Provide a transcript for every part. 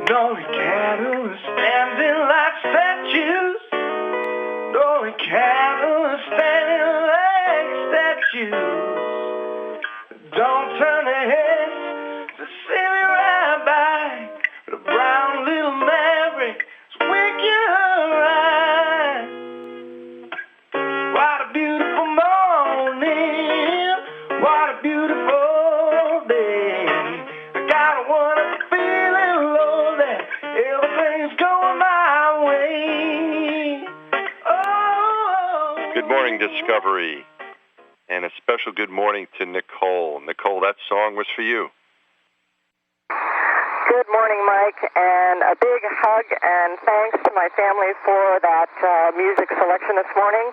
Lonely cattle standing like statues. Lonely cattle standing like statues. Don't turn their heads to see me ride by. The brown little maverick is waking her right. What a beautiful morning. What a beautiful day. I got a wonderful feeling, Lord, that everything's going my way. Oh. Good morning, Discovery. And a special good morning to Nicole. Nicole, that song was for you. Good morning, Mike, and a big hug and thanks to my family for that music selection this morning.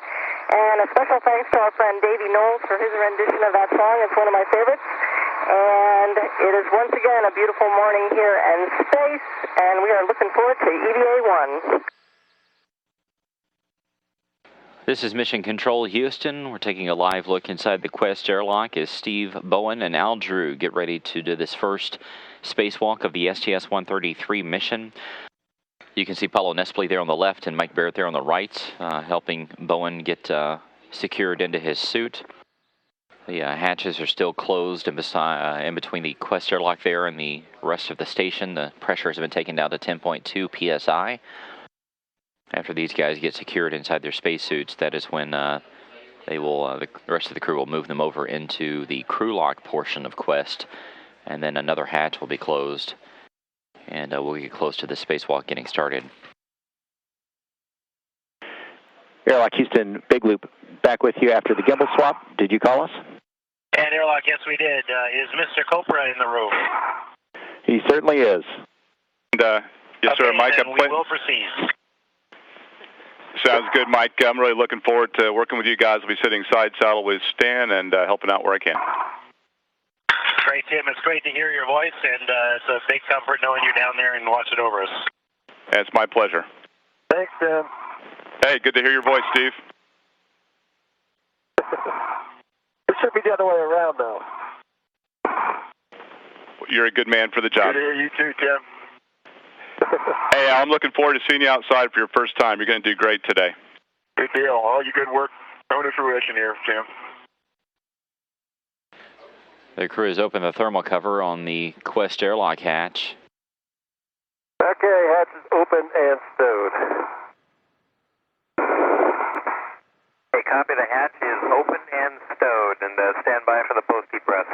And a special thanks to our friend Davey Knowles for his rendition of that song. It's one of my favorites. And it is once again a beautiful morning here in space, and we are looking forward to EVA 1. This is Mission Control Houston. We're taking a live look inside the Quest airlock as Steve Bowen and Al Drew get ready to do this first spacewalk of the STS-133 mission. You can see Paulo Nespoli there on the left and Mike Barrett there on the right, helping Bowen get secured into his suit. The hatches are still closed in between the Quest airlock there and the rest of the station. The pressure has been taken down to 10.2 psi. After these guys get secured inside their spacesuits, that is when they will, the rest of the crew will move them over into the crew lock portion of Quest, and then another hatch will be closed, and we'll get close to the spacewalk getting started. Airlock Houston, Big Loop, back with you after the gimbal swap. Did you call us? And Airlock, yes we did. Is Mr. Copra in the room? He certainly is. And, yes, okay, sir, Mike. Then we will proceed. Sounds good, Mike. I'm really looking forward to working with you guys. I'll be sitting side saddle with Stan and helping out where I can. Great, Tim. It's great to hear your voice, and it's a big comfort knowing you're down there and watching over us. It's my pleasure. Thanks, Tim. Hey, good to hear your voice, Steve. It should be the other way around, though. You're a good man for the job. Good to hear you too, Tim. Hey, I'm looking forward to seeing you outside for your first time. You're going to do great today. Good deal. All your good work coming to fruition here, Tim. The crew has opened the thermal cover on the Quest airlock hatch. Okay, hatch is open and stowed. Hey, copy. The hatch is open and stowed, and stand by for the post-heat breath.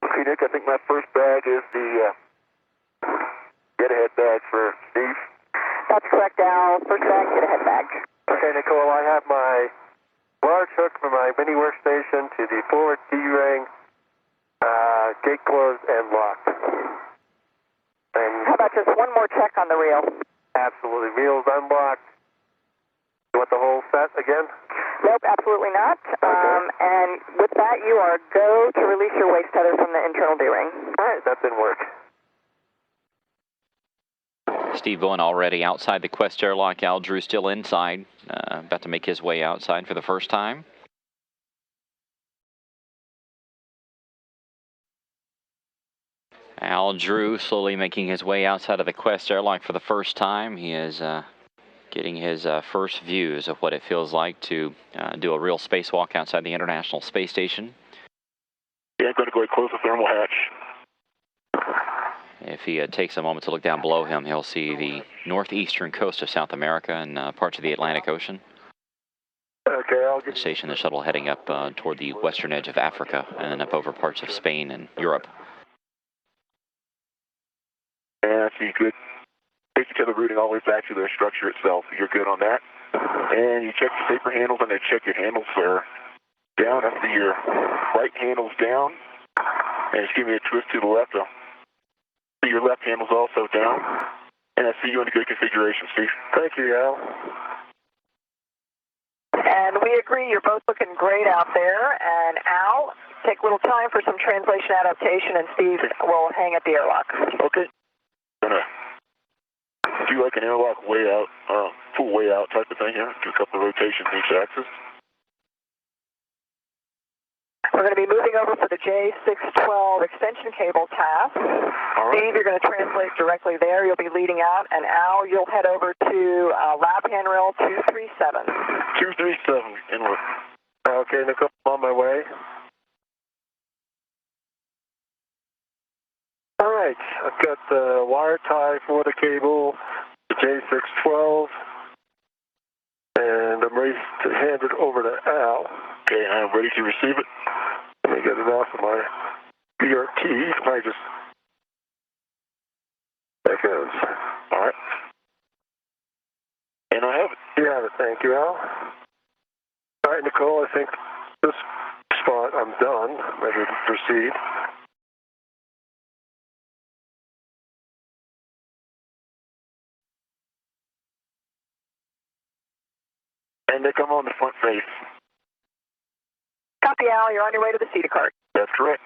Okay, Nick, I think my first bag is the get-ahead bag for Steve. That's correct, Al. First bag, get ahead bag. Okay, Nicole, I have my large hook from my mini workstation to the forward D-ring, gate closed and locked. And How about just one more check on the reel? absolutely, wheels unlocked. You want the whole set again? Nope, absolutely not. And with that, you are go to release your waste tether from the internal D-ring. All right, that didn't work. Steve Bowen already outside the Quest airlock. Al Drew still inside, about to make his way outside for the first time. Al Drew slowly making his way outside of the Quest airlock for the first time. He is getting his first views of what it feels like to do a real spacewalk outside the International Space Station. Yeah, I'm going to go ahead and close the thermal hatch. If he takes a moment to look down below him, he'll see the northeastern coast of South America and parts of the Atlantic Ocean. Okay, I'll get The station, the shuttle heading up toward the western edge of Africa and then up over parts of Spain and Europe. And I see good. Take each other routing all the way back to the structure itself. You're good on that. And you check the paper handles and then check your handles are down. I see your right handle's down. And just give me a twist to the left. I see your left handle's also down. And I see you in a good configuration, Steve. Thank you, Al. And we agree you're both looking great out there. And Al, take a little time for some translation adaptation, and Steve will hang at the airlock. Okay. Gonna do like an airlock way out, full way out type of thing here. Do a couple of rotations each axis. We're going to be moving over for the J612 extension cable task. All right. Steve, you're going to translate directly there. You'll be leading out. And Al, you'll head over to lap handrail 237. 237, inward. Okay, Nicole, I'm on my way. All right, I've got the wire tie for the cable, the J612, and I'm ready to hand it over to Al. Okay, I'm ready to receive it. Let me get it off of my BRT. I just... There it goes. All right. And I have it. You have it. Thank you, Al. All right, Nicole, I think this spot I'm done. Ready to proceed. And Nick, I'm on the front face. Copy, Al. You're on your way to the CETA cart. That's correct.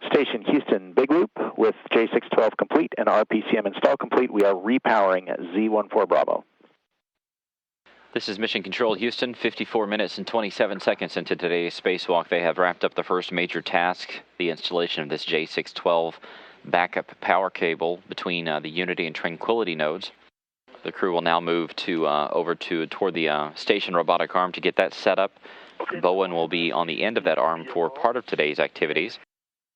Station Houston Big Loop with J612 complete and RPCM install complete. We are repowering Z14 Bravo. This is Mission Control Houston, 54 minutes and 27 seconds into today's spacewalk. They have wrapped up the first major task, the installation of this J612 backup power cable between the Unity and Tranquility nodes. The crew will now move to toward the station robotic arm to get that set up. Bowen will be on the end of that arm for part of today's activities.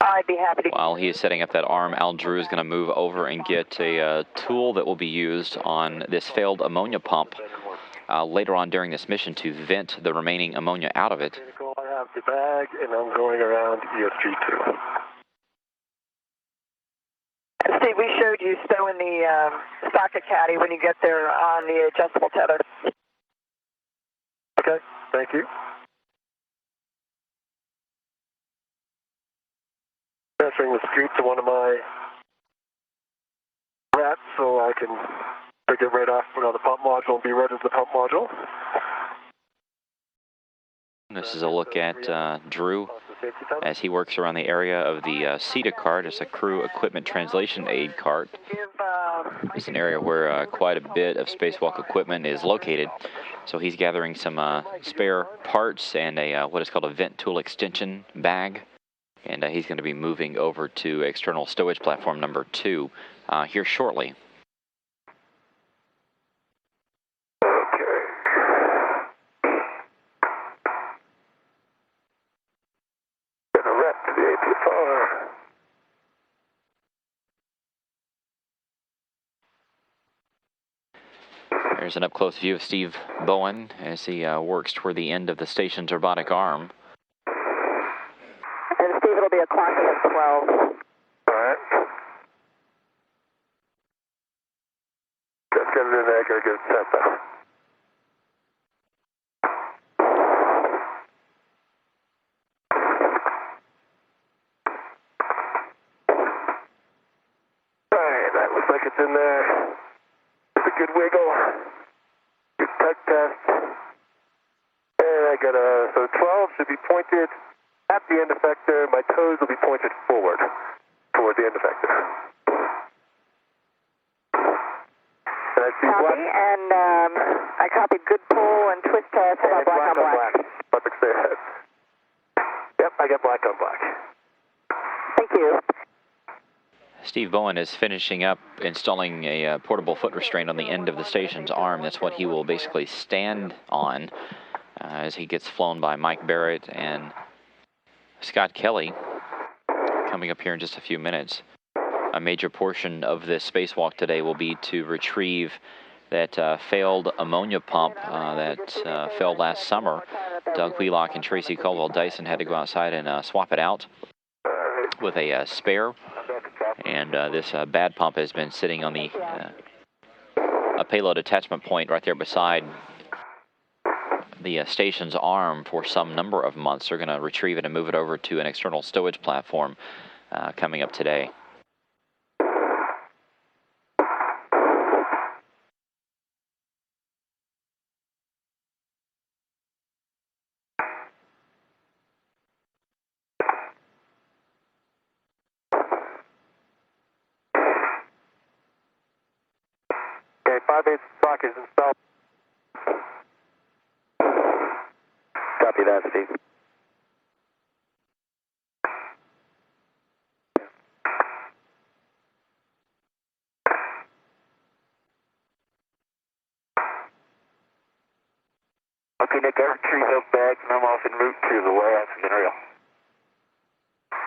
I'd be happy to... While he is setting up that arm, Al Drew is going to move over and get a tool that will be used on this failed ammonia pump later on during this mission to vent the remaining ammonia out of it. I have the bag, and I'm going around ESG2. Steve, we showed you stowing the socket caddy when you get there on the adjustable tether. Okay, thank you. Transferring the scoop to one of my rats so I can pick it right off the pump module and be ready as the pump module. This is a look at Drew as he works around the area of the CETA cart. It's a crew equipment translation aid cart. It's an area where quite a bit of spacewalk equipment is located. So he's gathering some spare parts and what is called a vent tool extension bag. And he's going to be moving over to external stowage platform number 2 here shortly. There's an up-close view of Steve Bowen as he works toward the end of the station's robotic arm. And Steve, it'll be a clock of 12. All right. Just get it in there. I gotta get it set though. All right, that looks like it's in there. It's a good wiggle. Good tug test. And I got so 12 should be pointed at the end effector. My toes will be pointed forward toward the end effector. And I see Copy, black. and I copied good pull and twist test. How about black on black? Perfect, stay ahead. Yep, I got black on black. Thank you. Steve Bowen is finishing up installing a portable foot restraint on the end of the station's arm. That's what he will basically stand on as he gets flown by Mike Barrett and Scott Kelly coming up here in just a few minutes. A major portion of this spacewalk today will be to retrieve that failed ammonia pump that failed last summer. Doug Wheelock and Tracy Caldwell-Dyson had to go outside and swap it out with a spare. And this bad pump has been sitting on the a payload attachment point right there beside the station's arm for some number of months. They're going to retrieve it and move it over to an external stowage platform coming up today. Okay, 5/8 socket is installed. Copy that, Steve. Okay, Nick, I retrieve those bags and I'm off en route to the lab handrail.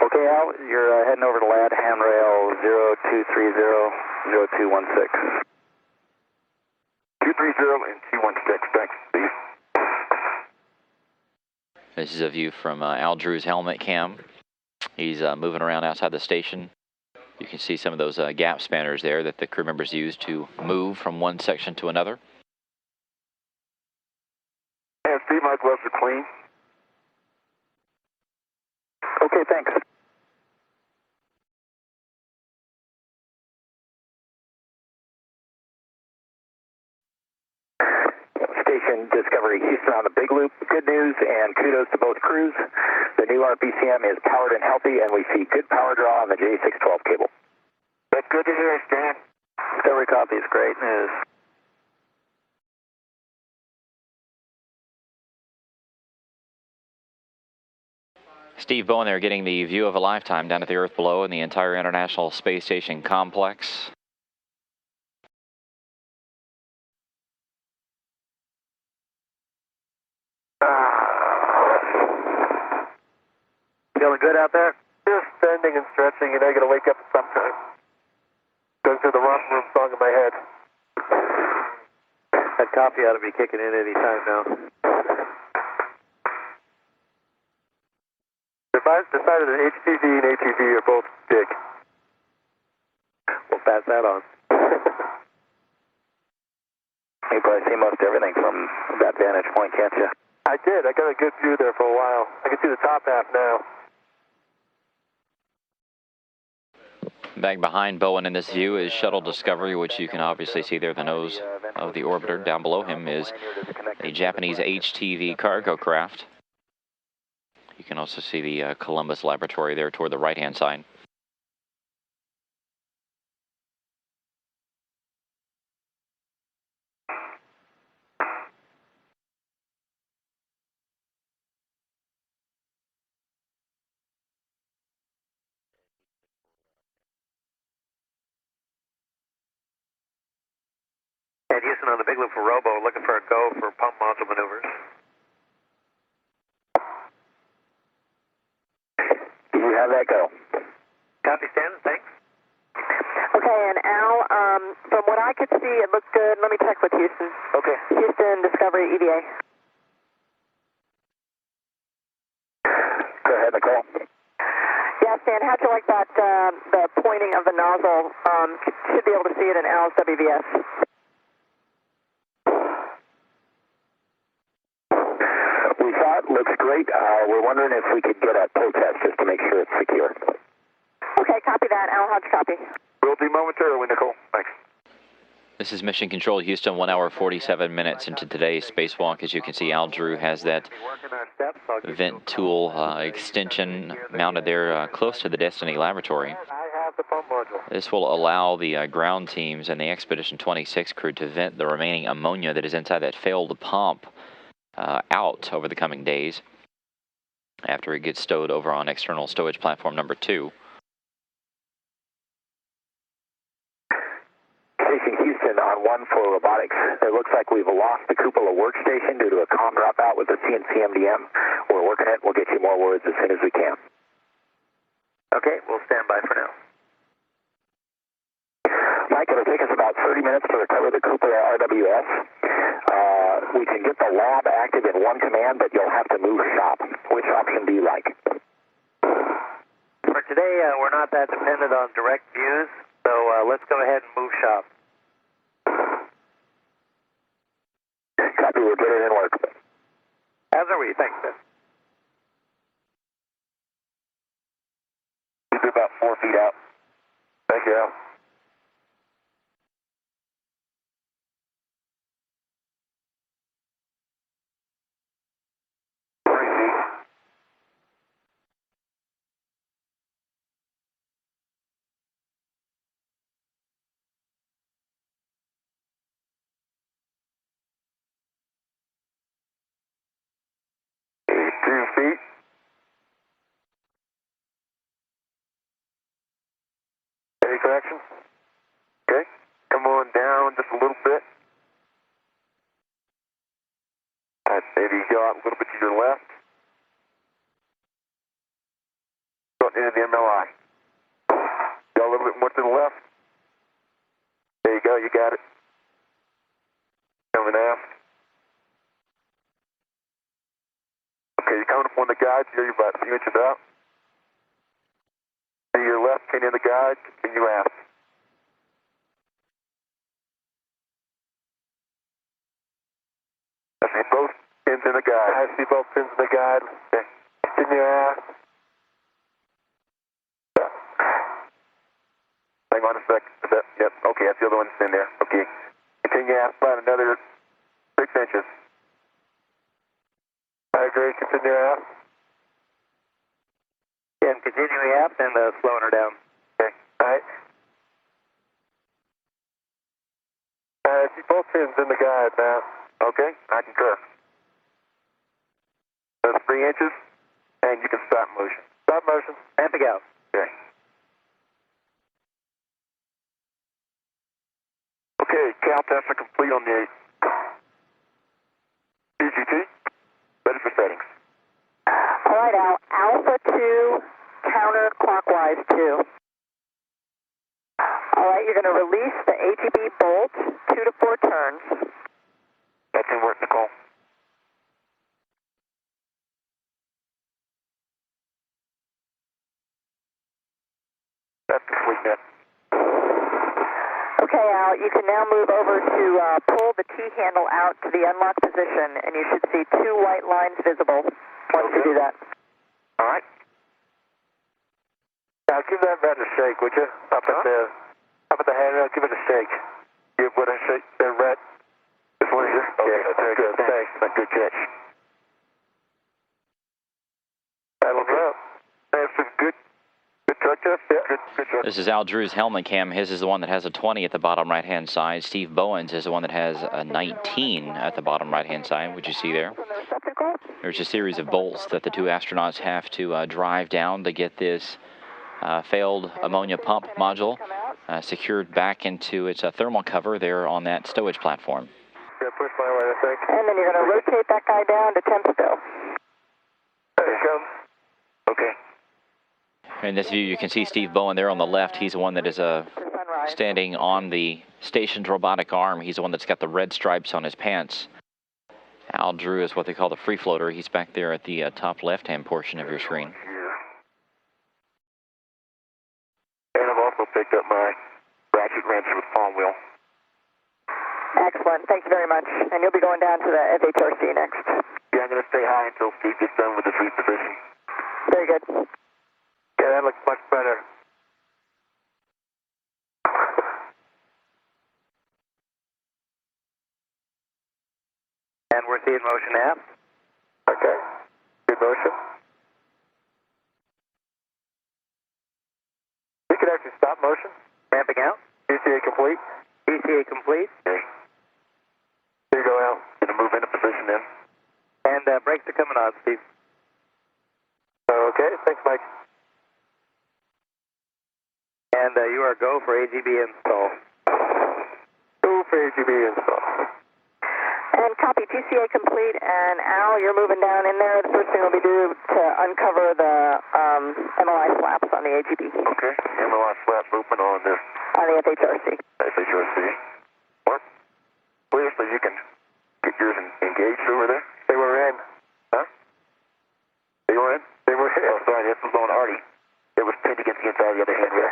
Okay, Al, you're heading over to LAD handrail 0230 0216. 230 and 216. Thanks, Steve. This is a view from Al Drew's helmet cam. He's moving around outside the station. You can see some of those gap spanners there that the crew members use to move from one section to another. And Steve, my gloves are clean. Okay, thanks. Station Discovery Houston on the Big Loop. Good news and kudos to both crews. The new RPCM is powered and healthy, and we see good power draw on the J612 cable. That's good to hear, Stan. Every copy is great news. Steve Bowen there getting the view of a lifetime down at the Earth below and the entire International Space Station complex. Feeling good out there? Just bending and stretching, you know, you're going to wake up at some time. Going through the romper room song in my head. That coffee ought to be kicking in any time now. I've decided that HTV and ATV are both big. We'll pass that on. You probably see most everything from that vantage point, can't you? I did. I got a good view there for a while. I can see the top half now. Back behind Bowen in this view is Shuttle Discovery, which you can obviously see there, the nose of the orbiter. Down below him is a Japanese HTV cargo craft. You can also see the Columbus Laboratory there toward the right-hand side. And Houston on the Big Loop for Robo, looking for a go for pump module maneuvers. You have that go. Copy, Stan, thanks. Okay, and Al, from what I could see, it looked good. Let me check with Houston. Okay. Houston Discovery EVA. Go ahead, Nicole. Yeah, Stan, how'd you like that, the pointing of the nozzle? Should be able to see it in Al's WVS. We saw it, looks great. We're wondering if we could get a pull test just to make sure it's secure. Okay, copy that. Al, how'd you copy? Will do momentarily, Nicole. Thanks. This is Mission Control Houston, 1 hour 47 minutes into today's spacewalk. As you can see, Al Drew has that vent tool extension mounted there close to the Destiny Laboratory. I have the pump module. This will allow the ground teams and the Expedition 26 crew to vent the remaining ammonia that is inside that failed pump out over the coming days after it gets stowed over on external stowage platform number 2. Station Houston on 1 for robotics. It looks like we've lost the cupola workstation due to a comm dropout with the CNC MDM. We're working it. We'll get you more words as soon as we can. Okay, we'll stand by for now. Mike, it'll take us about 30 minutes to recover the cupola RWS. We can get the lab active in one command, but you'll have to move shop. Which option do you like? For today, we're not that dependent on direct views, so let's go ahead and move shop. Copy, we'll get it in work. As are we, thanks, sir. You'll be about 4 feet out. Thank you, Al. Any corrections? Okay. Come on down just a little bit. All right, maybe go out a little bit to your left. Go into the MLI. Go a little bit more to the left. There you go, you got it. Coming aft. Okay, you're coming up on the guide, you're about a few inches out. To your left, continue the guide, continue aft. I see both pins in the guide. I see both pins in the guide. Okay. Continue aft. Hang on a sec. Yep, okay, that's the other one that's in there. Okay. Continue aft about another 6 inches. I agree, continue aft. And continuing aft and slowing her down. Okay, alright. I see both pins in the guide now. Okay, I concur. That's 3 inches, and you can stop motion. Stop motion. And to go. Okay. Okay, cal tests are complete on the PGT. Ready for settings. All right, Al. Alpha 2, counterclockwise 2. All right, you're going to release the AGB bolt 2 to 4 turns. That's in work, Nicole. That's complete, net. Okay, Al, you can now move over to pull the T-handle out to the unlock position, and you should see 2 white lines visible once you do that. All right. Now, give that red a shake, would you? Up at the handrail, give it a shake. Give it a shake, the red. This one here? Okay, yeah, very good. Thanks. That's a good catch. That'll go. That's some good truck test. Yeah, good truck. This is Al Drew's helmet cam. His is the one that has a 20 at the bottom right-hand side. Steve Bowen's is the one that has a 19 at the bottom right-hand side, which you see there. There's a series of bolts that the 2 astronauts have to drive down to get this failed ammonia pump module secured back into its thermal cover there on that stowage platform. Yeah, push my way, I think. And then you're going to rotate that guy down to temp still. There you go. Okay. In this view, you can see Steve Bowen there on the left. He's the one that is standing on the station's robotic arm. He's the one that's got the red stripes on his pants. Al Drew is what they call the free floater. He's back there at the top left-hand portion of your screen. And I've also picked up my ratchet wrench with palm wheel. Excellent. Thank you very much. And you'll be going down to the FHRC next. Yeah, I'm going to stay high until Steve gets done with his reposition. Very good. Yeah, that looks much better. And we're seeing motion aft. Okay. Good motion. We could actually stop motion. Ramping out. ECA complete. ECA complete. Okay. Here you go, Al. Gonna move into position then. And brakes are coming on, Steve. Okay, thanks, Mike. And you are go for AGB install. Go for AGB install. And copy, PCA complete, and Al, you're moving down in there. The first thing we'll be doing to uncover the MLI flaps on the AGB. Okay, MLI flaps open on this. On the FHRC. FHRC. What? Clear so you can get yours engaged over there? They were in. Huh? They were in? They were in. Oh, sorry, this was on Artie. It was pinned against the inside of the other handrail.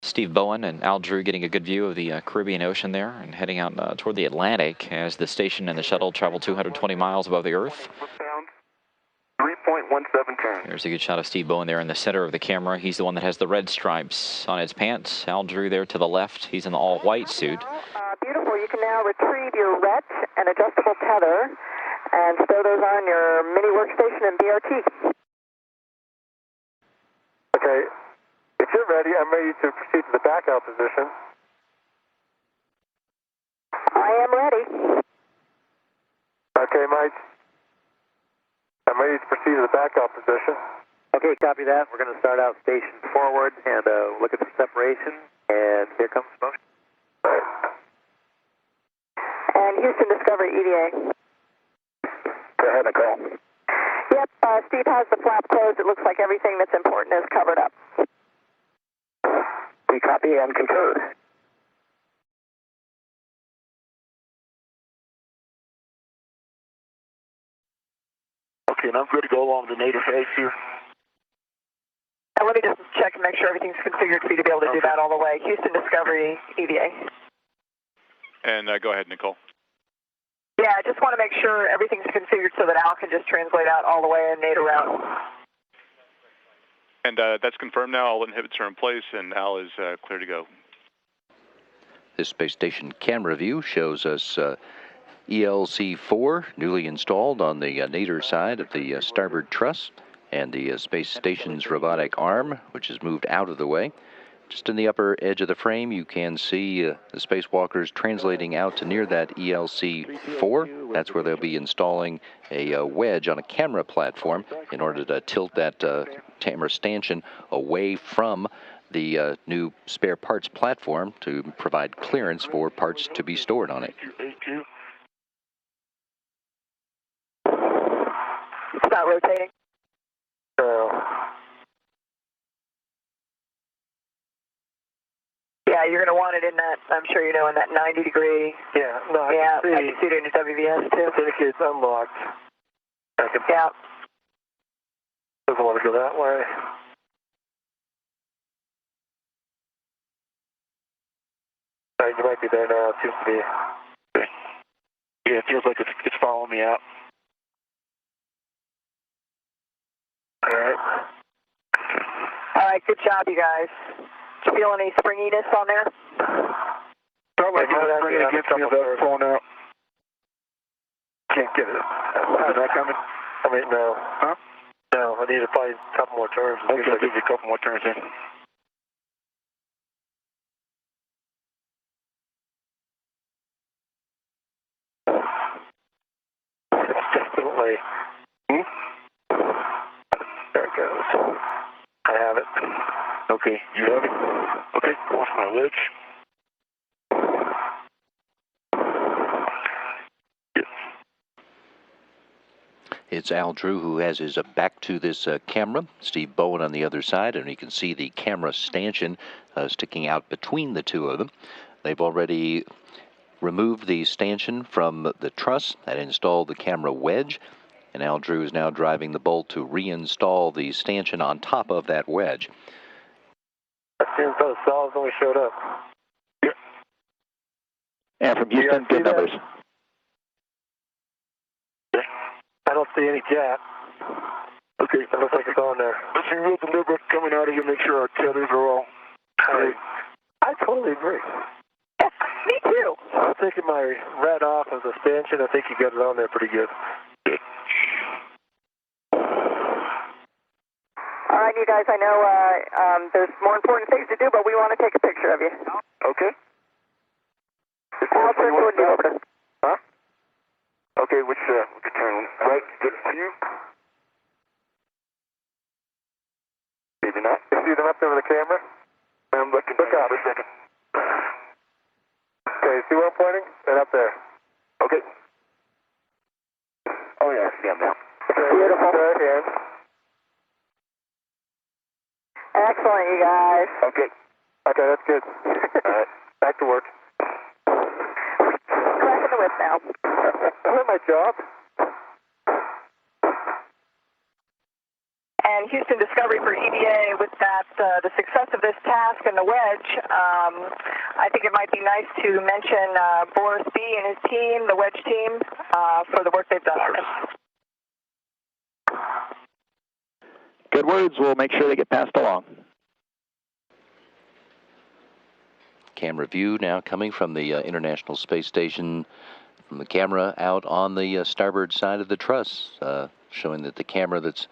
Steve Bowen and Al Drew getting a good view of the Caribbean Ocean there and heading out toward the Atlantic as the station and the shuttle travel 220 miles above the Earth. 3.17 turns. There's a good shot of Steve Bowen there in the center of the camera. He's the one that has the red stripes on his pants. Al Drew there to the left. He's in the all-white suit. Beautiful. You can now retrieve your RET and adjustable tether and stow those on your mini workstation and BRT. Okay. If you're ready, I'm ready to proceed to the backout position. I am ready. Okay, Mike. I'm ready to proceed to the backout position. Okay, copy that. We're going to start out station forward and look at the separation. And here comes motion. And Houston Discovery EDA. Go ahead, Nicole. Yep, Steve has the flap closed. It looks like everything that's important is covered up. We copy and concur. Okay, and I'm good to go along the native phase here. Now let me just check and make sure everything's configured for you to be able to do that all the way. Houston Discovery EDA. And go ahead, Nicole. Yeah, I just want to make sure everything's configured so that Al can just translate out all the way and NATO route. And that's confirmed now. All inhibits are in place, and Al is clear to go. This space station camera view shows us ELC-4 newly installed on the nadir side of the starboard truss, and the space station's robotic arm, which is moved out of the way. Just in the upper edge of the frame, you can see the spacewalkers translating out to near that ELC-4. That's where they'll be installing a wedge on a camera platform in order to tilt that camera stanchion away from the new spare parts platform to provide clearance for parts to be stored on it. It's not rotating. Yeah, you're going to want it in that, I'm sure you know, in that 90 degree. Yeah, no, I can see it in the WVS too. It's unlocked. Yeah. Doesn't want to go that way. You might be there now. It seems to be. Okay. Yeah, it feels like it's following me out. All right. All right, good job, you guys. Did you feel any springiness on there? Felt like it was bringing against me without pulling out. Can't get it. Is that coming? I mean, no. Huh? No, I need to probably a couple more turns. Okay, I'll give you a couple more turns in. Definitely. There it goes. I have it. Okay, you have it? Okay, go off my ledge. Yes. It's Al Drew who has his back to this camera, Steve Bowen on the other side, and you can see the camera stanchion sticking out between the two of them. They've already removed the stanchion from the truss and installed the camera wedge, and Al Drew is now driving the bolt to reinstall the stanchion on top of that wedge. As soon as those solves only showed up. Yep. And from Houston, good numbers. I don't see any jet. Okay, It looks like it's on there. let's be real deliberate coming out of here, make sure our tethers are all straight. I totally agree. Me too. I'm taking my red off as a stanchion. I think you got it on there pretty good. All right, you guys, I know there's more important things to do, but we want to take a picture of you. Okay. Al, turn toward the orbiter. Huh? Okay, which turn right to you? Maybe not. You see them up there with the camera? I'm looking. Look out. For a second. Okay, see where I'm pointing? Right up there. Okay. Oh yeah, I see them now. Okay, Beautiful. Right here. Excellent, you guys. Okay. Okay, that's good. All right. Back to work. Cracking the whip now. I'm at my job. And Houston Discovery for EDA, with that, the success of this task and the wedge, I think it might be nice to mention Boris B. and his team, the wedge team, for the work they've done on this. Good words. We'll make sure they get passed along. Camera view now coming from the International Space Station, from the camera out on the starboard side of the truss, showing that the camera that's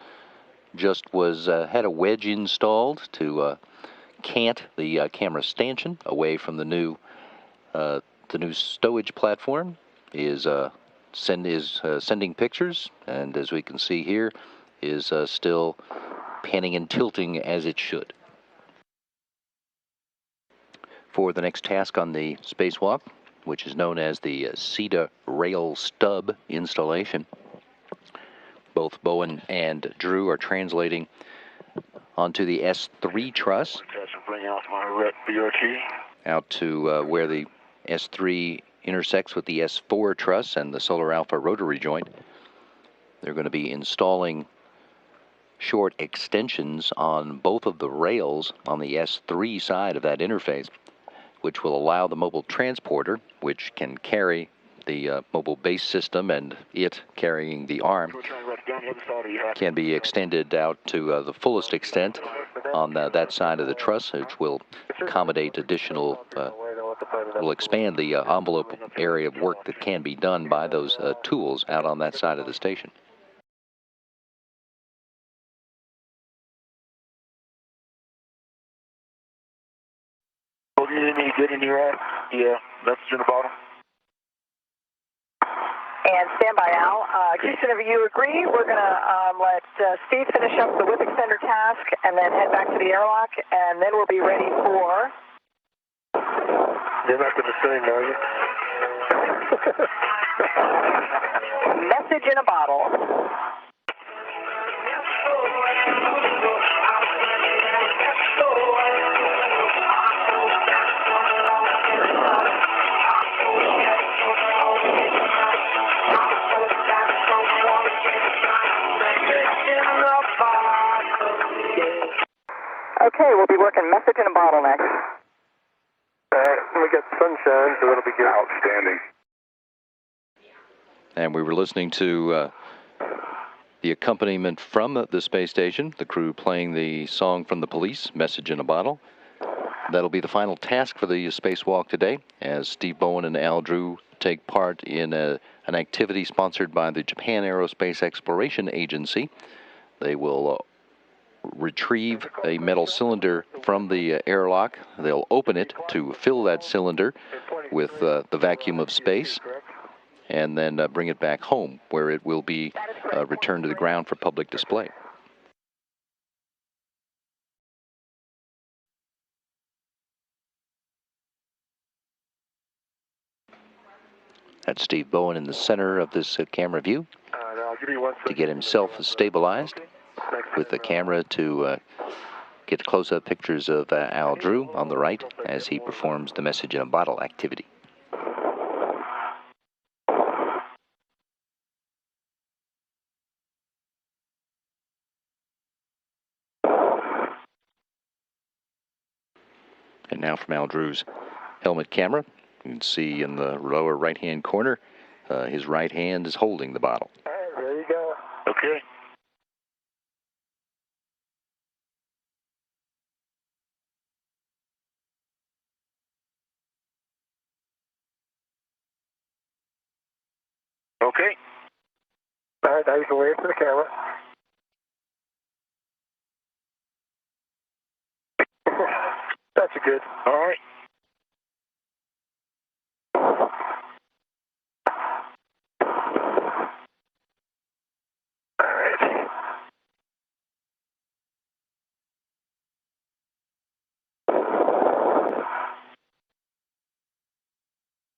just had a wedge installed to cant the camera stanchion away from the new stowage platform is sending pictures, and as we can see here, is still panning and tilting as it should. For the next task on the spacewalk, which is known as the SETA rail stub installation, both Bowen and Drew are translating onto the S3 truss out to where the S3 intersects with the S4 truss and the Solar Alpha rotary joint. They're going to be installing short extensions on both of the rails on the S3 side of that interface, which will allow the mobile transporter, which can carry the mobile base system and it carrying the arm, can be extended out to the fullest extent on that side of the truss, which will accommodate additional, will expand the envelope area of work that can be done by those tools out on that side of the station. Good in your ass? Yeah, message in the bottom. And stand by, Al. Houston, if you agree, we're going to let Steve finish up the whip extender task and then head back to the airlock, and then we'll be ready for... You're not going to sing, are you? Message in a bottle. Okay, we'll be working message in a bottle next. We got sunshine, so that'll be good. Outstanding. And we were listening to the accompaniment from the space station, the crew playing the song from the Police, Message in a Bottle. That'll be the final task for the spacewalk today, as Steve Bowen and Al Drew take part in an activity sponsored by the Japan Aerospace Exploration Agency. They will retrieve a metal cylinder from the airlock. They'll open it to fill that cylinder with the vacuum of space, and then bring it back home, where it will be returned to the ground for public display. That's Steve Bowen in the center of this camera view to get himself stabilized, with the camera to get close-up pictures of Al Drew on the right as he performs the message in a bottle activity. And now from Al Drew's helmet camera, you can see in the lower right-hand corner, his right hand is holding the bottle. All right, there you go. Okay. Okay. All right, now you can wave for the camera. That's a good. All right. All right.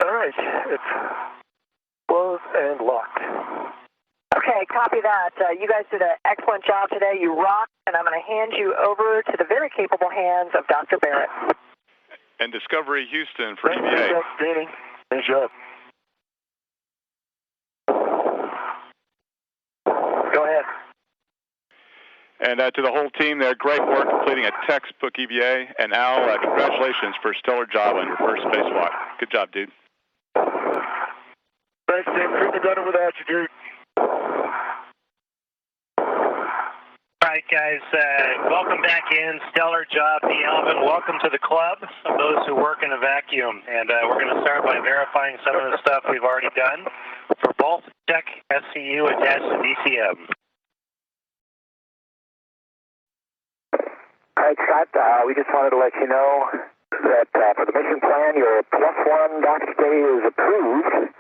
All right. It's closed and locked. Okay, copy that. You guys did an excellent job today. You rocked, and I'm going to hand you over to the very capable hands of Dr. Barrett. And Discovery Houston for EVA. Outstanding. Nice job. Go ahead. And to the whole team there, great work completing a textbook EVA. And Al, congratulations for a stellar job on your first spacewalk. Good job, dude. Thanks, Tim. Couldn't have done it without you, dude. All right, guys, welcome back in. Stellar job, D. Alvin. Welcome to the club of those who work in a vacuum. And we're going to start by verifying some of the stuff we've already done for both check SCU attached to DCM. All right, Scott, we just wanted to let you know that for the mission plan, your +1 dock stay is approved.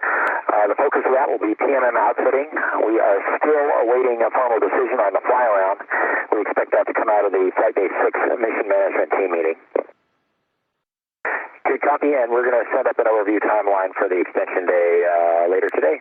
The focus of that will be PMM outfitting. We are still awaiting a formal decision on the fly around. We expect that to come out of the Flight Day 6 mission management team meeting. Good copy, and we're going to set up an overview timeline for the extension day later today.